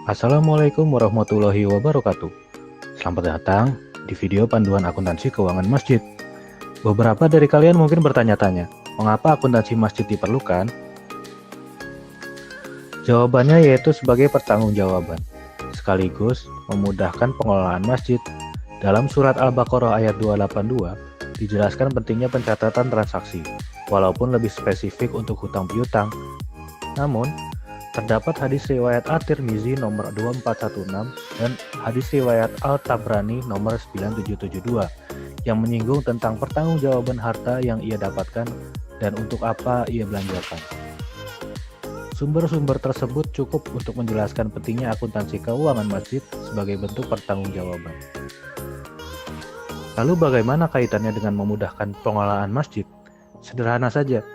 Assalamualaikum warahmatullahi wabarakatuh. Selamat datang di video panduan akuntansi keuangan masjid. Beberapa dari kalian mungkin bertanya-tanya, mengapa akuntansi masjid diperlukan? Jawabannya yaitu sebagai pertanggungjawaban, sekaligus memudahkan pengelolaan masjid. Dalam surat Al-Baqarah ayat 282, dijelaskan pentingnya pencatatan transaksi, walaupun lebih spesifik untuk hutang piutang. Namun, terdapat hadis riwayat At-Tirmizi nomor 2416 dan hadis riwayat Al-Tabrani nomor 9772 yang menyinggung tentang pertanggungjawaban harta yang ia dapatkan dan untuk apa ia belanjakan. Sumber-sumber tersebut cukup untuk menjelaskan pentingnya akuntansi keuangan masjid sebagai bentuk pertanggungjawaban. Lalu bagaimana kaitannya dengan memudahkan pengelolaan masjid? Sederhana saja.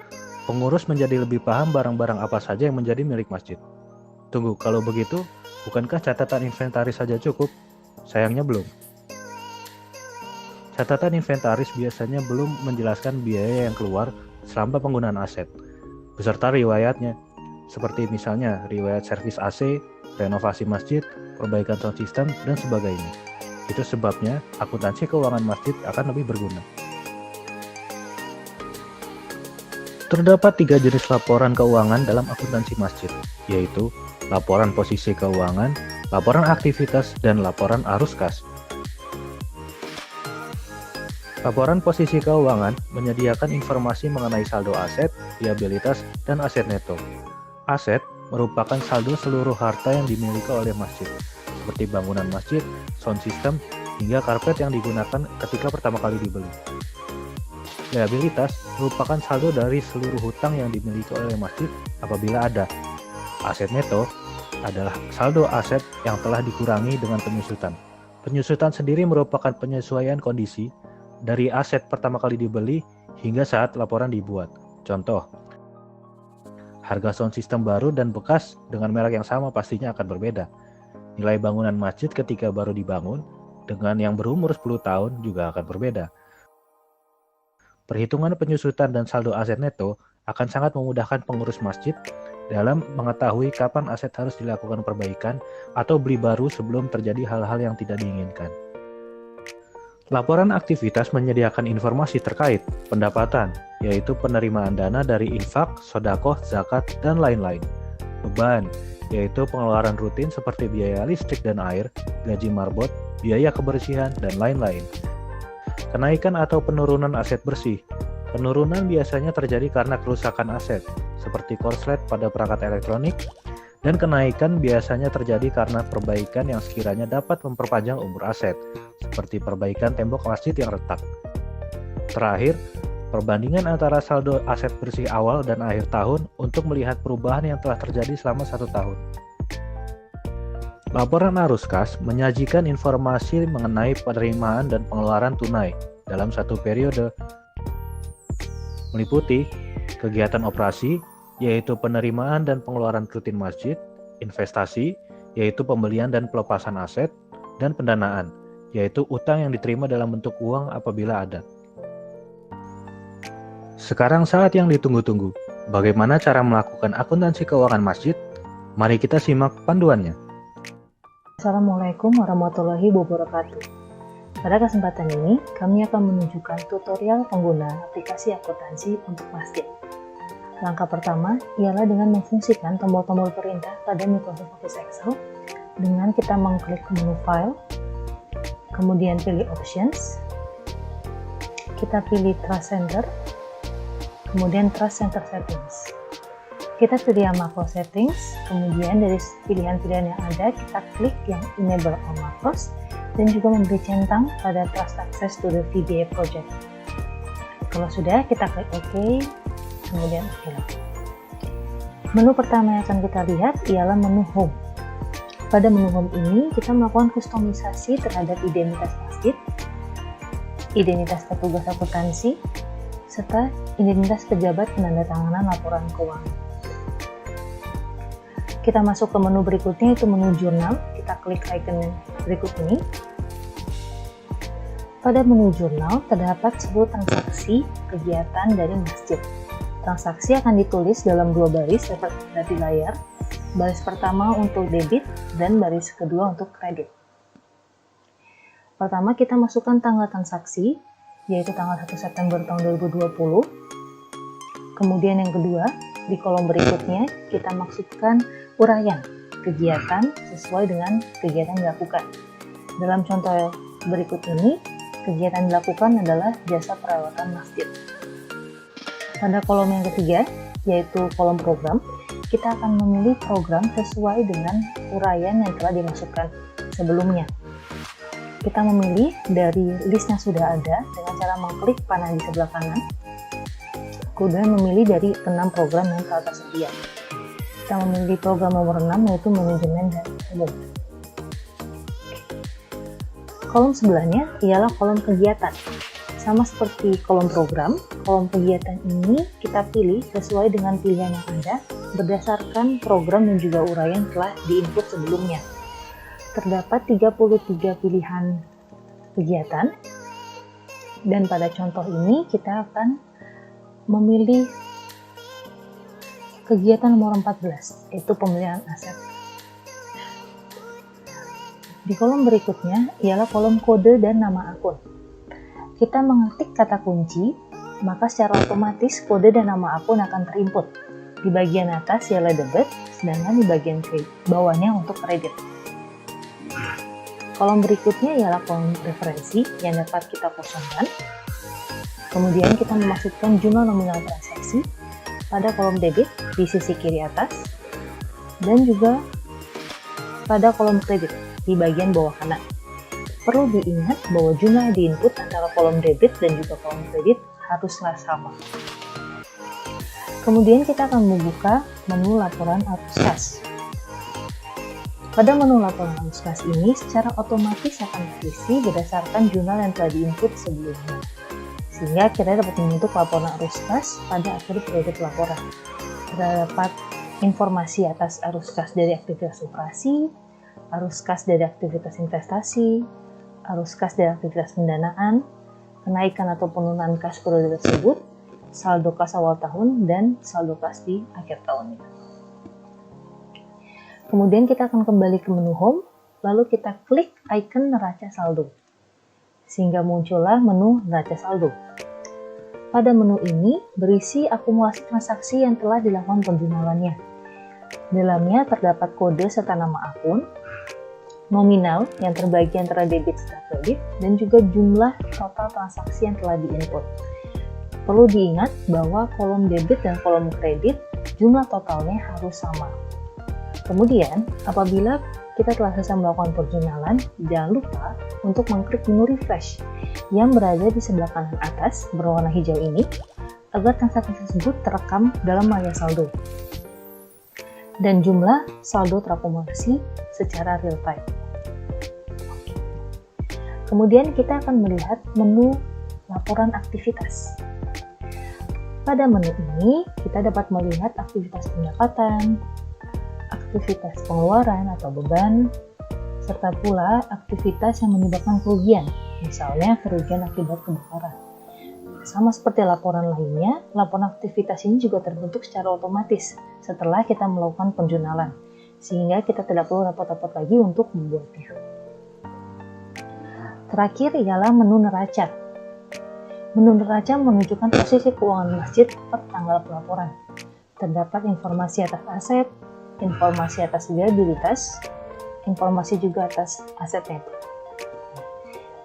Pengurus menjadi lebih paham barang-barang apa saja yang menjadi milik masjid. Tunggu, kalau begitu, bukankah catatan inventaris saja cukup? Sayangnya belum. Catatan inventaris biasanya belum menjelaskan biaya yang keluar selama penggunaan aset, beserta riwayatnya, seperti misalnya riwayat servis AC, renovasi masjid, perbaikan sound system, dan sebagainya. Itu sebabnya akuntansi keuangan masjid akan lebih berguna. Terdapat 3 jenis laporan keuangan dalam akuntansi masjid, yaitu laporan posisi keuangan, laporan aktivitas, dan laporan arus kas. Laporan posisi keuangan menyediakan informasi mengenai saldo aset, liabilitas, dan aset neto. Aset merupakan saldo seluruh harta yang dimiliki oleh masjid, seperti bangunan masjid, sound system, hingga karpet yang digunakan ketika pertama kali dibeli. Liabilitas merupakan saldo dari seluruh hutang yang dimiliki oleh masjid apabila ada. Aset neto adalah saldo aset yang telah dikurangi dengan penyusutan. Penyusutan sendiri merupakan penyesuaian kondisi dari aset pertama kali dibeli hingga saat laporan dibuat. Contoh, harga sound system baru dan bekas dengan merek yang sama pastinya akan berbeda. Nilai bangunan masjid ketika baru dibangun dengan yang berumur 10 tahun juga akan berbeda. Perhitungan penyusutan dan saldo aset neto akan sangat memudahkan pengurus masjid dalam mengetahui kapan aset harus dilakukan perbaikan atau beli baru sebelum terjadi hal-hal yang tidak diinginkan. Laporan aktivitas menyediakan informasi terkait pendapatan, yaitu penerimaan dana dari infak, sedekah, zakat, dan lain-lain. Beban, yaitu pengeluaran rutin seperti biaya listrik dan air, gaji marbot, biaya kebersihan, dan lain-lain. Kenaikan atau penurunan aset bersih. Penurunan biasanya terjadi karena kerusakan aset, seperti korslet pada perangkat elektronik, dan kenaikan biasanya terjadi karena perbaikan yang sekiranya dapat memperpanjang umur aset, seperti perbaikan tembok masjid yang retak. Terakhir, perbandingan antara saldo aset bersih awal dan akhir tahun untuk melihat perubahan yang telah terjadi selama 1 tahun. Laporan arus kas menyajikan informasi mengenai penerimaan dan pengeluaran tunai dalam satu periode, meliputi kegiatan operasi, yaitu penerimaan dan pengeluaran rutin masjid, investasi, yaitu pembelian dan pelepasan aset, dan pendanaan, yaitu utang yang diterima dalam bentuk uang apabila ada. Sekarang saat yang ditunggu-tunggu, bagaimana cara melakukan akuntansi keuangan masjid? Mari kita simak panduannya. Assalamualaikum warahmatullahi wabarakatuh. Pada kesempatan ini, kami akan menunjukkan tutorial penggunaan aplikasi akuntansi untuk masjid. Langkah pertama ialah dengan memfungsikan tombol-tombol perintah pada Microsoft Office Excel dengan kita mengklik menu File, kemudian pilih Options, kita pilih Trust Center, kemudian Trust Center Settings. Kita pilih yang macro settings, kemudian dari pilihan-pilihan yang ada kita klik yang enable all macros dan juga memberi centang pada trust access to the VBA project. Kalau sudah, kita klik OK, kemudian OK. Menu pertama yang akan kita lihat ialah menu Home. Pada menu Home ini kita melakukan kustomisasi terhadap identitas masjid, identitas petugas akuntansi, serta identitas pejabat penandatanganan laporan keuangan. Kita masuk ke menu berikutnya, yaitu menu jurnal. Kita klik icon berikut ini. Pada menu jurnal terdapat 10 transaksi kegiatan dari masjid. Transaksi akan ditulis dalam 2 baris seperti di layar. baris pertama untuk debit dan baris kedua untuk kredit. Pertama kita masukkan tanggal transaksi, yaitu tanggal 1 September tahun 2020. Kemudian yang kedua, di kolom berikutnya kita masukkan uraian kegiatan sesuai dengan kegiatan yang dilakukan. Dalam contoh berikut ini, kegiatan yang dilakukan adalah jasa perawatan masjid. Pada kolom yang ketiga, yaitu kolom program, kita akan memilih program sesuai dengan uraian yang telah dimasukkan sebelumnya. Kita memilih dari list yang sudah ada dengan cara mengklik panah di sebelah kanan, kemudian memilih dari 6 program yang telah tersedia. Kita memilih program nomor 6, yaitu manajemen dan umum. Kolom sebelahnya ialah kolom kegiatan. Sama seperti kolom program, kolom kegiatan ini kita pilih sesuai dengan pilihan yang ada berdasarkan program dan juga uraian telah diinput sebelumnya. Terdapat 33 pilihan kegiatan, dan pada contoh ini kita akan memilih kegiatan nomor 14, yaitu pemeliharaan aset. Di kolom berikutnya ialah kolom kode dan nama akun. Kita mengetik kata kunci, maka secara otomatis kode dan nama akun akan terinput. Di bagian atas ialah debit, sedangkan di bagian bawahnya untuk kredit. Kolom berikutnya ialah kolom referensi yang dapat kita kosongkan. Kemudian kita memasukkan jumlah nominal transaksi pada kolom debit di sisi kiri atas dan juga pada kolom kredit di bagian bawah kanan. Perlu diingat bahwa jumlah diinput antara kolom debit dan juga kolom kredit haruslah sama. Kemudian kita akan membuka menu laporan arus kas. Pada menu laporan arus kas ini secara otomatis akan terisi berdasarkan jurnal yang telah diinput sebelumnya, sehingga kita dapat membentuk laporan arus kas pada akhir periode pelaporan. Terdapat informasi atas arus kas dari aktivitas operasi, arus kas dari aktivitas investasi, arus kas dari aktivitas pendanaan, kenaikan atau penurunan kas periode tersebut, saldo kas awal tahun, dan saldo kas di akhir tahunnya. Kemudian kita akan kembali ke menu Home, lalu kita klik icon neraca saldo, sehingga muncullah menu neraca saldo. Pada menu ini berisi akumulasi transaksi yang telah dilakukan penjualannya. Dalamnya terdapat kode serta nama akun, nominal yang terbagi antara debit serta kredit, dan juga jumlah total transaksi yang telah diinput. Perlu diingat bahwa kolom debit dan kolom kredit jumlah totalnya harus sama. Kemudian, apabila kita telah selesai melakukan perjurnalan, jangan lupa untuk mengklik menu refresh yang berada di sebelah kanan atas berwarna hijau ini agar transaksi tersebut terekam dalam layar saldo dan jumlah saldo terakumulasi secara real time. Kemudian kita akan melihat menu laporan aktivitas. Pada menu ini kita dapat melihat aktivitas pendapatan, aktivitas pengeluaran atau beban, serta pula aktivitas yang menyebabkan kerugian, misalnya kerugian akibat kebakaran. Sama seperti laporan lainnya, laporan aktivitas ini juga terbentuk secara otomatis setelah kita melakukan penjurnalan, sehingga kita tidak perlu repot-repot lagi untuk membuatnya. Terakhir ialah menu neraca. Menu neraca menunjukkan posisi keuangan masjid per tanggal pelaporan. Terdapat informasi atas aset, informasi atas liabilitas, informasi juga atas aset neto.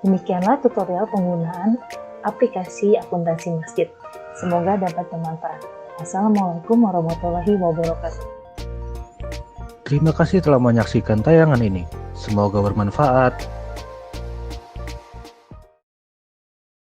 Demikianlah tutorial penggunaan aplikasi akuntansi masjid. Semoga dapat bermanfaat. Assalamualaikum warahmatullahi wabarakatuh. Terima kasih telah menyaksikan tayangan ini. Semoga bermanfaat.